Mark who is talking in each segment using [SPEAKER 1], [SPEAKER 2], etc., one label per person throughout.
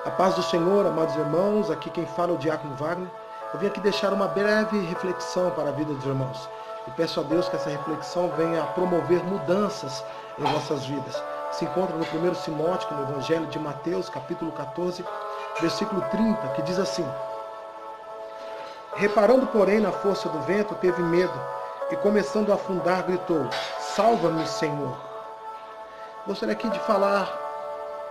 [SPEAKER 1] A paz do Senhor, amados irmãos, aqui quem fala é o Diácono Wagner. Eu vim aqui deixar uma breve reflexão para a vida dos irmãos. E peço a Deus que essa reflexão venha a promover mudanças em vossas vidas. Se encontra no 1 Timóteo, no Evangelho de Mateus, capítulo 14, versículo 30, que diz assim: Reparando, porém, na força do vento, teve medo, e começando a afundar, gritou: Salva-me, Senhor! Gostaria aqui de falar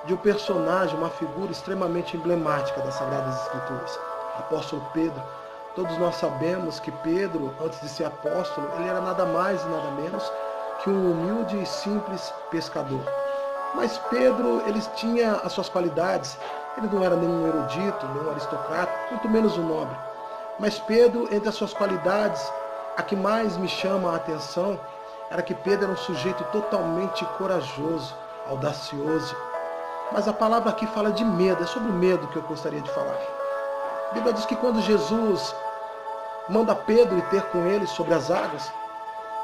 [SPEAKER 1] de um personagem, uma figura extremamente emblemática das Sagradas Escrituras, apóstolo Pedro. Todos nós sabemos que Pedro, antes de ser apóstolo, ele era nada mais e nada menos que um humilde e simples pescador. Mas Pedro, ele tinha as suas qualidades. Ele não era nenhum erudito, nenhum aristocrata, muito menos um nobre. Mas Pedro, entre as suas qualidades, a que mais me chama a atenção era que Pedro era um sujeito totalmente corajoso, audacioso. Mas a palavra aqui fala de medo, é sobre o medo que eu gostaria de falar. A Bíblia diz que quando Jesus manda Pedro ir ter com ele sobre as águas,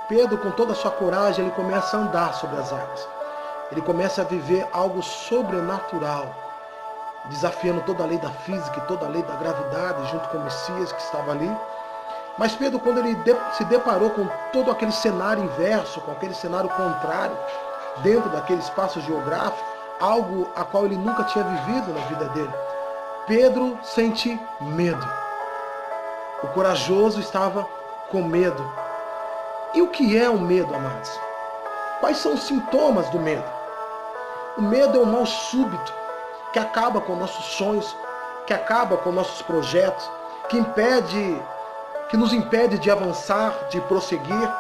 [SPEAKER 1] Pedro, com toda a sua coragem, ele começa a andar sobre as águas. Ele começa a viver algo sobrenatural, desafiando toda a lei da física e toda a lei da gravidade, junto com o Messias que estava ali. Mas Pedro, quando ele se deparou com todo aquele cenário inverso, com aquele cenário contrário, dentro daquele espaço geográfico, algo a qual ele nunca tinha vivido na vida dele, Pedro sente medo. O corajoso estava com medo. E o que é o medo, amados? Quais são os sintomas do medo? O medo é um mal súbito que acaba com nossos sonhos, que acaba com nossos projetos, que nos impede de avançar, de prosseguir.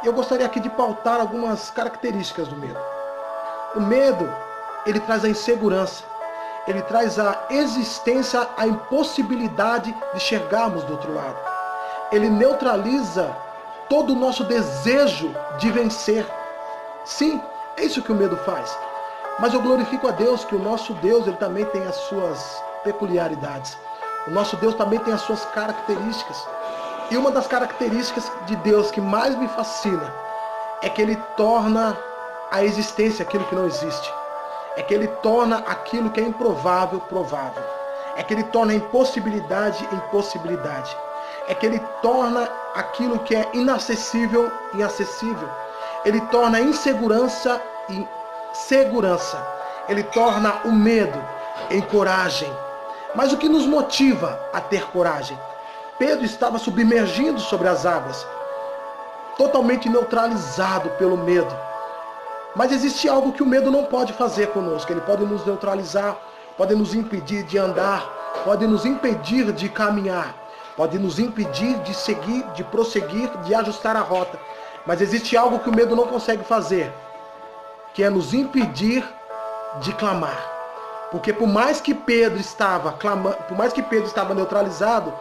[SPEAKER 1] Eu gostaria aqui de pautar algumas características do medo. O medo, ele traz a insegurança, ele traz a existência, a impossibilidade de chegarmos do outro lado. Ele neutraliza todo o nosso desejo de vencer. Sim, é isso que o medo faz. Mas eu glorifico a Deus que o nosso Deus, ele também tem as suas peculiaridades. O nosso Deus também tem as suas características. E uma das características de Deus que mais me fascina é que ele torna a existência aquilo que não existe. É que ele torna aquilo que é improvável, provável. É que ele torna a impossibilidade em possibilidade. É que ele torna aquilo que é inacessível em acessível. Ele torna a insegurança em segurança. Ele torna o medo em coragem. Mas o que nos motiva a ter coragem? Pedro estava submergindo sobre as águas, totalmente neutralizado pelo medo. Mas existe algo que o medo não pode fazer conosco. Ele pode nos neutralizar, pode nos impedir de andar, pode nos impedir de caminhar, pode nos impedir de seguir, de prosseguir, de ajustar a rota. Mas existe algo que o medo não consegue fazer, que é nos impedir de clamar. Porque por mais que Pedro estava clamando, por mais que Pedro estava neutralizado,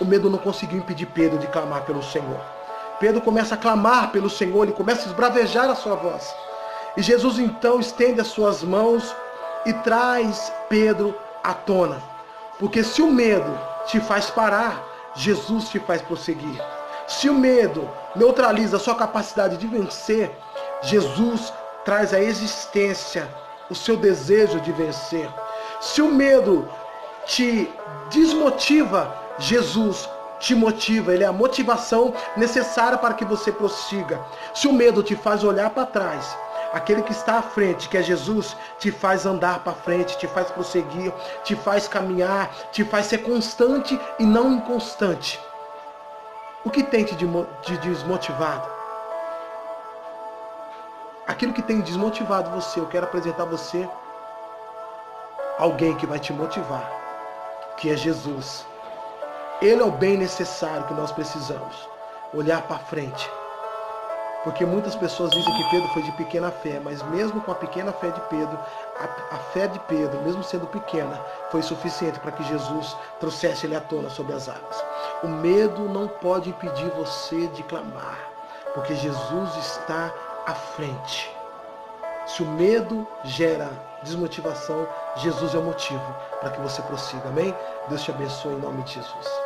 [SPEAKER 1] o medo não conseguiu impedir Pedro de clamar pelo Senhor. Pedro começa a clamar pelo Senhor, ele começa a esbravejar a sua voz. E Jesus então estende as suas mãos e traz Pedro à tona. Porque se o medo te faz parar, Jesus te faz prosseguir. Se o medo neutraliza a sua capacidade de vencer, Jesus traz à existência o seu desejo de vencer. Se o medo te desmotiva, Jesus te motiva. Ele é a motivação necessária para que você prossiga. Se o medo te faz olhar para trás, aquele que está à frente, que é Jesus, te faz andar para frente, te faz prosseguir, te faz caminhar, te faz ser constante e não inconstante. O que tem te desmotivado? Aquilo que tem desmotivado você, eu quero apresentar a você alguém que vai te motivar, que é Jesus. Ele é o bem necessário que nós precisamos. Olhar para frente. Porque muitas pessoas dizem que Pedro foi de pequena fé, mas mesmo com a pequena fé de Pedro, a fé de Pedro, mesmo sendo pequena, foi suficiente para que Jesus trouxesse ele à tona sobre as águas. O medo não pode impedir você de clamar, porque Jesus está à frente. Se o medo gera desmotivação, Jesus é o motivo para que você prossiga. Amém? Deus te abençoe em nome de Jesus.